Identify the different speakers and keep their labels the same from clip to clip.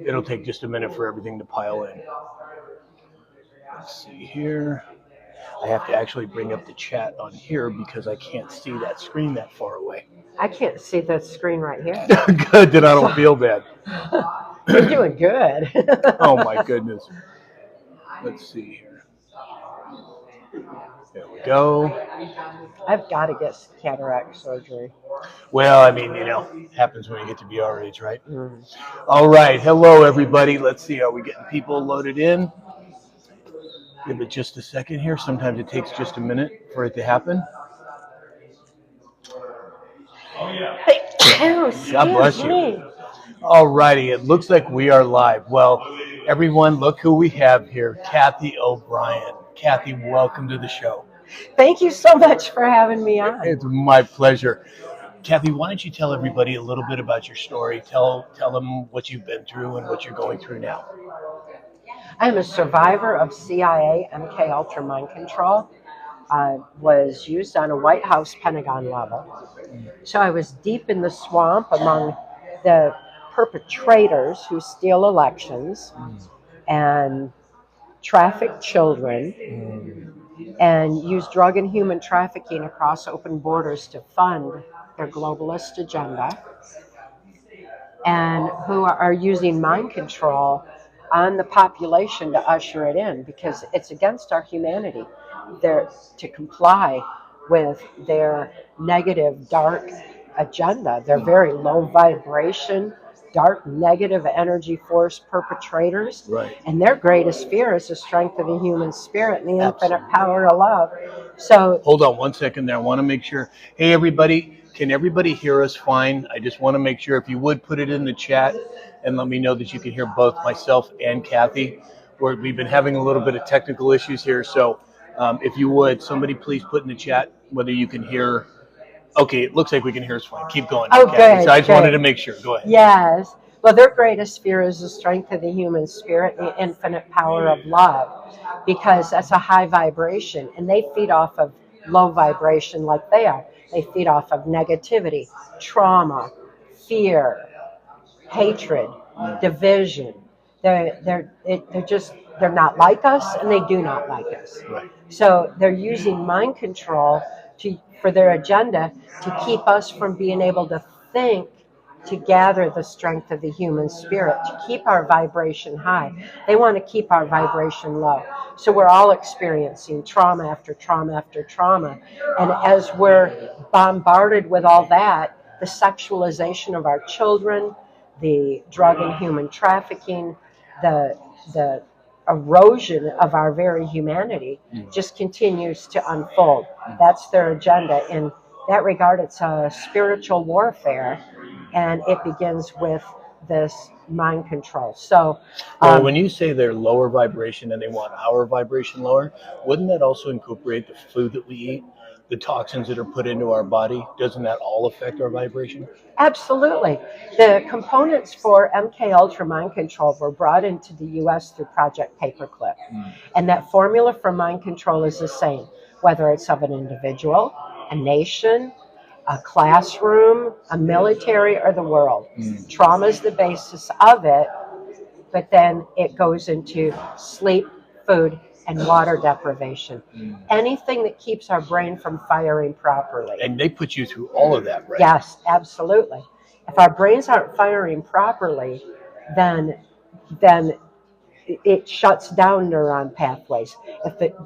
Speaker 1: It'll take just a minute for everything to pile in. Let's see here. I have to actually bring up the chat on here because I can't see that screen that far away.
Speaker 2: I can't see the screen right here.
Speaker 1: Good, then I don't feel bad.
Speaker 2: You're doing good.
Speaker 1: Oh my goodness. Let's see here. There we go.
Speaker 2: I've got to get cataract surgery.
Speaker 1: Well, I mean, happens when you get to be our age, right? All right. Hello, everybody. Let's see. Are we getting people loaded in? Give it just a second here. Sometimes it takes just a minute for it to happen. God bless you. All righty. It looks like we are live. Well, everyone, look who we have here. Cathy Obrien. Cathy, welcome to the show.
Speaker 2: Thank you so much for having me on.
Speaker 1: It's my pleasure. Cathy, why don't you tell everybody a little bit about your story? Tell them what you've been through and what you're going through now.
Speaker 2: I'm a survivor of CIA MK Ultra mind control. I was used on a White House Pentagon level. So I was deep in the swamp among the perpetrators who steal elections and traffic children and use drug and human trafficking across open borders to fund their globalist agenda, and who are using mind control on the population to usher it in because it's against our humanity. They're to comply with their negative, dark agenda. They're very low vibration, dark, negative energy force perpetrators.
Speaker 1: Right.
Speaker 2: And their greatest fear is the strength of the human spirit and the infinite power of love. So
Speaker 1: hold on one second there. I want to make sure. Hey, everybody. Can everybody hear us fine? I just want to make sure if you would put it in the chat and let me know that you can hear both myself and Cathy. We've been having a little bit of technical issues here. So if you would, somebody please put in the chat whether you can hear. Okay, it looks like we can hear us fine. Keep going.
Speaker 2: Oh,
Speaker 1: Cathy.
Speaker 2: good.
Speaker 1: So I just wanted to make sure. Go ahead.
Speaker 2: Yes. Well, their greatest fear is the strength of the human spirit and the infinite power of love, because that's a high vibration, and they feed off of low vibration like they are. They feed off of negativity, trauma, fear, hatred, division. They're not like us, and they do not like us.
Speaker 1: Right.
Speaker 2: So they're using mind control for their agenda to keep us from being able to think, to gather the strength of the human spirit, to keep our vibration high. They want to keep our vibration low. So we're all experiencing trauma after trauma after trauma. And as we're bombarded with all that, the sexualization of our children, the drug and human trafficking, the erosion of our very humanity just continues to unfold. That's their agenda. In that regard, it's a spiritual warfare, and it begins with this mind control. So
Speaker 1: well, when you say they're lower vibration and they want our vibration lower, wouldn't that also incorporate the food that we eat, the toxins that are put into our body? Doesn't that all affect our vibration?
Speaker 2: Absolutely. The components for MK Ultra mind control were brought into the U.S. through Project Paperclip. And that formula for mind control is the same, whether it's of an individual, a nation, a classroom, a military, or the world. Trauma is the basis of it, but then it goes into sleep, food, and water deprivation. Anything that keeps our brain from firing properly.
Speaker 1: And they put you through all of that, right?
Speaker 2: Yes, absolutely. If our brains aren't firing properly, then it shuts down neuron pathways.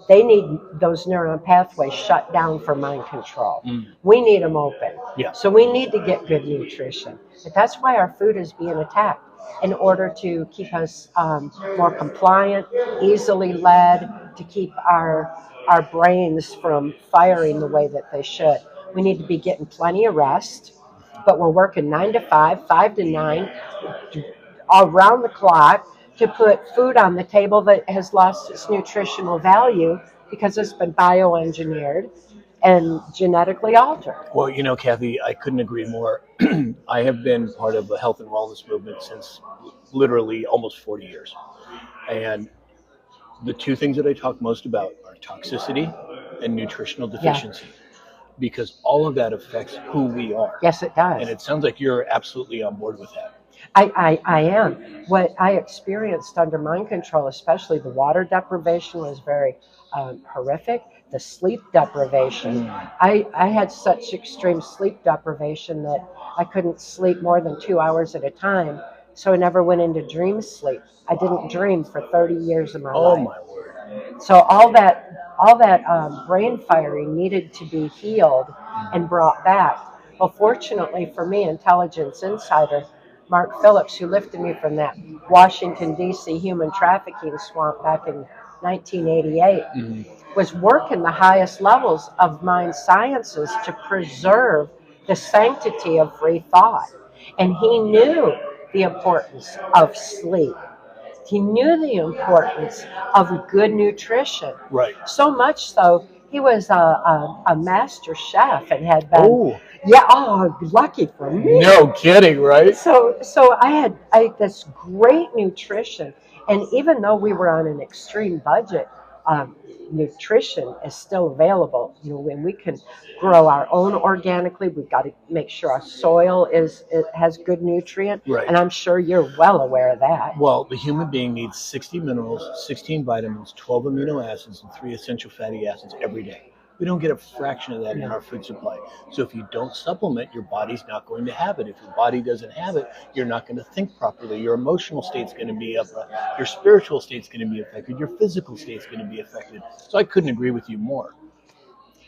Speaker 2: They need those neuron pathways shut down for mind control. We need them open.
Speaker 1: Yeah.
Speaker 2: So we need to get good nutrition. But that's why our food is being attacked, in order to keep us more compliant, easily led, to keep our brains from firing the way that they should. We need to be getting plenty of rest, but we're working 9 to 5, 5 to 9, around the clock, to put food on the table that has lost its nutritional value because it's been bioengineered and genetically altered.
Speaker 1: Well, Cathy, I couldn't agree more. I have been part of the health and wellness movement since literally almost 40 years. And the two things that I talk most about are toxicity and nutritional deficiency. Yeah. Because all of that affects who we are.
Speaker 2: Yes, it does.
Speaker 1: And it sounds like you're absolutely on board with that.
Speaker 2: I am. What I experienced under mind control, especially the water deprivation, was very horrific. The sleep deprivation. I had such extreme sleep deprivation that I couldn't sleep more than 2 hours at a time. So I never went into dream sleep. I didn't dream for 30 years of my
Speaker 1: Oh
Speaker 2: life.
Speaker 1: my word.
Speaker 2: So all that brain firing needed to be healed and brought back. Well, fortunately for me, Intelligence Insider, Mark Phillips, who lifted me from that Washington, D.C. human trafficking swamp back in 1988, was working the highest levels of mind sciences to preserve the sanctity of free thought. And he knew the importance of sleep. He knew the importance of good nutrition.
Speaker 1: Right.
Speaker 2: So much so, he was a master chef and had been.
Speaker 1: Oh,
Speaker 2: Yeah, oh, lucky for me.
Speaker 1: no kidding, right?
Speaker 2: So I had this great nutrition, and even though we were on an extreme budget, nutrition is still available. You know, when we can grow our own organically, we've got to make sure our soil it has good nutrient.
Speaker 1: Right.
Speaker 2: And I'm sure you're well aware of that.
Speaker 1: Well, the human being needs 60 minerals, 16 vitamins, 12 amino acids, and 3 essential fatty acids every day. We don't get a fraction of that in our food supply. So if you don't supplement, your body's not going to have it. If your body doesn't have it, you're not going to think properly. Your emotional state's going to be up. Your spiritual state's going to be affected. Your physical state's going to be affected. So I couldn't agree with you more.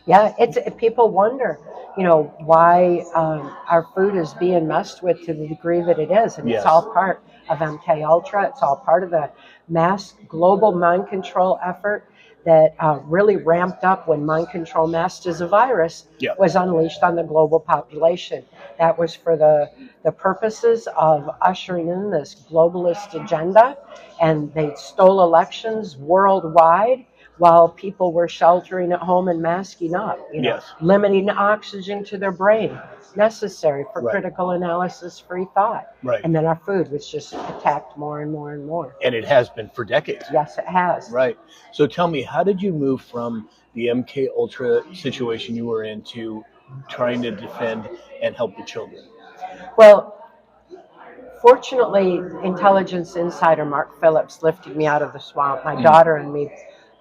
Speaker 2: Yeah, people wonder, why our food is being messed with to the degree that it is, and
Speaker 1: Yes.
Speaker 2: it's all part of MK Ultra. It's all part of the mass global mind control effort that really ramped up when mind control masked as a virus
Speaker 1: Yep.
Speaker 2: was unleashed on the global population. That was for the purposes of ushering in this globalist agenda, and they stole elections worldwide while people were sheltering at home and masking up,
Speaker 1: Yes.
Speaker 2: limiting oxygen to their brain, necessary for
Speaker 1: Right.
Speaker 2: critical analysis free thought.
Speaker 1: Right.
Speaker 2: And then our food was just attacked more and more and more.
Speaker 1: And it has been for decades.
Speaker 2: Yes, it has.
Speaker 1: Right. So tell me, how did you move from the MK Ultra situation you were in to trying to defend and help the children?
Speaker 2: Well, fortunately, Intelligence Insider Mark Phillips lifted me out of the swamp, my daughter and me,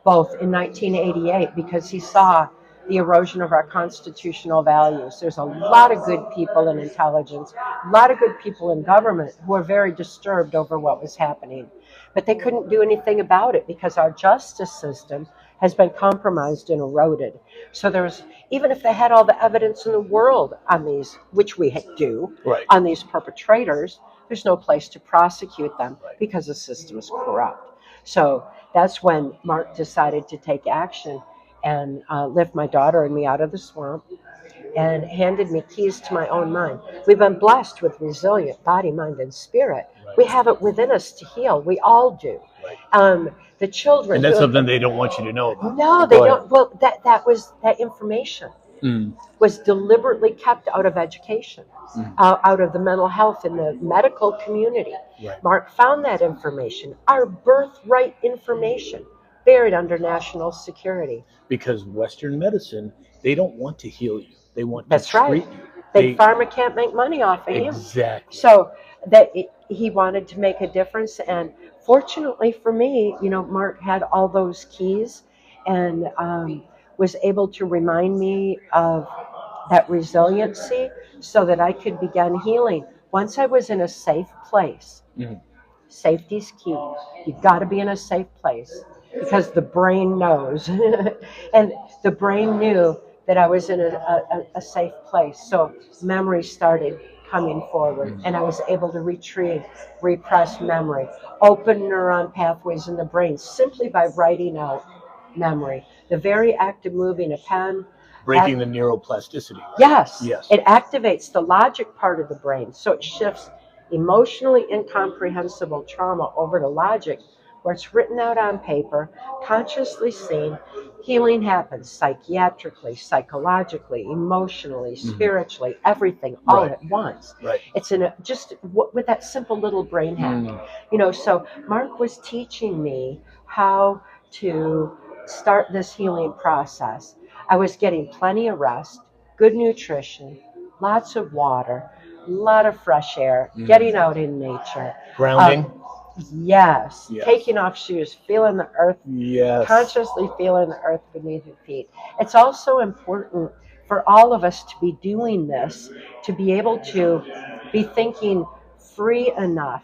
Speaker 2: both in 1988, because he saw the erosion of our constitutional values. There's a lot of good people in intelligence, a lot of good people in government who are very disturbed over what was happening. But they couldn't do anything about it because our justice system has been compromised and eroded. So even if they had all the evidence in the world on these, which we do,
Speaker 1: Right.
Speaker 2: on these perpetrators, there's no place to prosecute them because the system is corrupt. So that's when Mark decided to take action and lift my daughter and me out of the swamp and handed me keys to my own mind. We've been blessed with resilient body, mind, and spirit.
Speaker 1: Right.
Speaker 2: We have it within us to heal. We all do.
Speaker 1: Right.
Speaker 2: The children.
Speaker 1: And that's something they don't want you to know about.
Speaker 2: No, they don't. Well, that information was deliberately kept out of education, out of the mental health and the medical community.
Speaker 1: Right.
Speaker 2: Mark found that information, our birthright information, buried under national security.
Speaker 1: Because Western medicine, they don't want to heal you. They want
Speaker 2: That's
Speaker 1: to
Speaker 2: right.
Speaker 1: treat you.
Speaker 2: Big Pharma can't make money off of you.
Speaker 1: Exactly.
Speaker 2: So he wanted to make a difference, and fortunately for me, Mark had all those keys and was able to remind me of that resiliency so that I could begin healing. Once I was in a safe place, safety's key. You've got to be in a safe place because the brain knows. And the brain knew that I was in a safe place. So memory started coming forward, and I was able to retrieve repressed memory, open neuron pathways in the brain simply by writing out memory. The very act of moving a pen.
Speaker 1: Breaking the neuroplasticity. Right?
Speaker 2: Yes.
Speaker 1: Yes.
Speaker 2: It activates the logic part of the brain, so it shifts emotionally incomprehensible trauma over to logic, where it's written out on paper, consciously seen. Healing happens psychiatrically, psychologically, emotionally, spiritually, everything all
Speaker 1: Right.
Speaker 2: at once.
Speaker 1: Right.
Speaker 2: It's with that simple little brain hack. So Mark was teaching me how to start this healing process. I was getting plenty of rest, good nutrition, lots of water, a lot of fresh air, getting out in nature.
Speaker 1: Grounding.
Speaker 2: Yes.
Speaker 1: Yes.
Speaker 2: Taking off shoes, feeling the earth,
Speaker 1: Yes.
Speaker 2: consciously feeling the earth beneath your feet. It's also important for all of us to be doing this, to be able to be thinking free enough.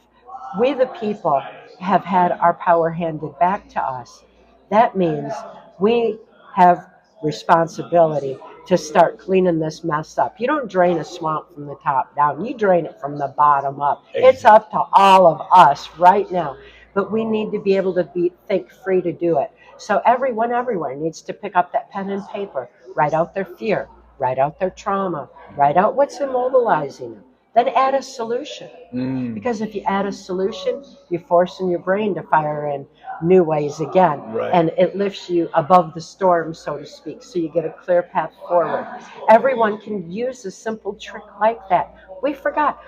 Speaker 2: We, the people, have had our power handed back to us. That means we have responsibility to start cleaning this mess up. You don't drain a swamp from the top down, you drain it from the bottom up.
Speaker 1: Exactly.
Speaker 2: It's up to all of us right now. But we need to be able to think free to do it. So everyone everywhere needs to pick up that pen and paper, write out their fear, write out their trauma, write out what's immobilizing them. Then add a solution. Because if you add a solution, you're forcing your brain to fire in new ways again.
Speaker 1: Right.
Speaker 2: And it lifts you above the storm, so to speak, so you get a clear path forward. Everyone can use a simple trick like that. We forgot.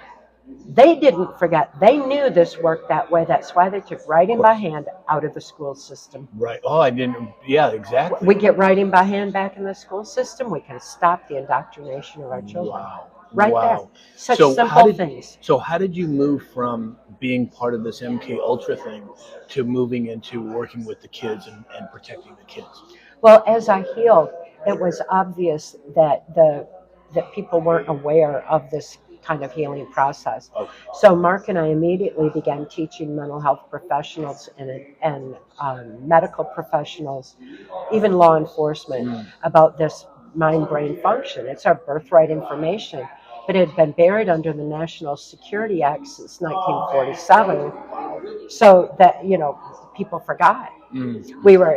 Speaker 2: They didn't forget. They knew this worked that way. That's why they took writing by hand out of the school system.
Speaker 1: Right. Oh, I didn't. Yeah, exactly.
Speaker 2: We get writing by hand back in the school system, we can stop the indoctrination of our children.
Speaker 1: Wow.
Speaker 2: Right
Speaker 1: Wow.
Speaker 2: there. Such
Speaker 1: So
Speaker 2: simple things.
Speaker 1: So how did you move from being part of this MK Ultra thing to moving into working with the kids and protecting the kids?
Speaker 2: Well, as I healed, it was obvious that that people weren't aware of this kind of healing process.
Speaker 1: Okay.
Speaker 2: So Mark and I immediately began teaching mental health professionals and medical professionals, even law enforcement, about this mind-brain function. It's our birthright information, but it had been buried under the National Security Act since 1947, so that people forgot. We were